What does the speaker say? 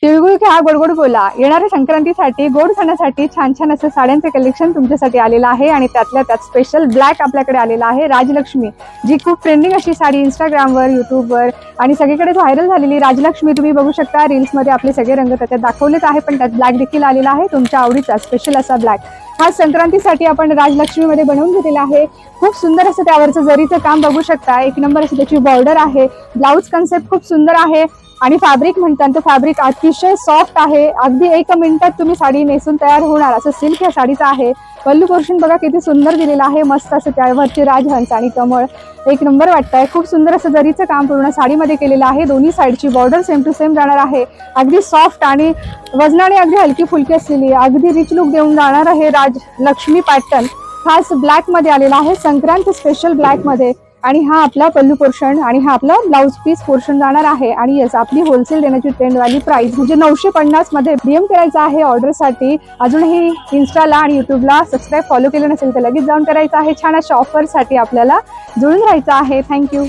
तिळगुळ घ्या गोड बोला. येणाऱ्या संक्रांतीसाठी गोड खाण्यासाठी छान छान असं साड्यांचे कलेक्शन तुमच्यासाठी आलेलं आहे आणि त्यातल्या त्यात स्पेशल ब्लॅक आपल्याकडे आलेला आहे. राजलक्ष्मी, जी खूप ट्रेंडिंग अशी साडी इंस्टाग्रामवर, युट्यूबवर आणि सगळीकडे व्हायरल झालेली राजलक्ष्मी तुम्ही बघू शकता. रील्समध्ये आपले सगळे रंग त्याच्यात दाखवलेच आहे, पण त्यात ब्लॅक देखील आलेला आहे. तुमच्या आवडीचा स्पेशल असा ब्लॅक हा संक्रांतीसाठी आपण राजलक्ष्मीमध्ये बनवून घेतलेला आहे. खूप सुंदर असं त्यावरचं जरीचं काम बघू शकता. एक नंबर असं त्याची बॉर्डर आहे. ब्लाऊज कन्सेप्ट खूप सुंदर आहे आणि फॅब्रिक म्हणतात तर फॅब्रिक अतिशय सॉफ्ट आहे. अगदी 1 मिनिटात तुम्ही साडी नेसून तयार होणार असं सिल्क या साडीचा आहे. पल्लू पोर्शन बघा किती सुंदर दिलेला आहे. मस्त असं त्यावरची राजहंस आणि कमळ एक नंबर वाटतंय. खूप सुंदर असं जरीचं काम पूर्ण साडीमध्ये केलेलं आहे. दोन्ही साईडची बॉर्डर सेम टू सेम जाणार आहे. अगदी सॉफ्ट आणि वजनाने अगदी हलकी फुलकी असलेली अगदी रिच लुक देऊन जाणार आहे. राजलक्ष्मी पॅटर्न खास ब्लॅक मध्ये आलेला आहे. संक्रांत स्पेशल ब्लॅक मध्ये आणि हा आपला पल्लू पोर्शन आणि हा आपला ब्लाऊज पीस पोर्शन जाणार आहे. आणि येस आपली होलसेल देण्याची ट्रेंडवाली प्राइस म्हणजे 950 मध्ये डीएम करायचा आहे ऑर्डरसाठी. अजूनही इन्स्टाला आणि युट्यूबला सबस्क्राईब फॉलो केलं नसेल तर लगेच जाऊन करायचं आहे. छान अशा ऑफरसाठी आपल्याला जुळून राहायचं आहे. थँक्यू.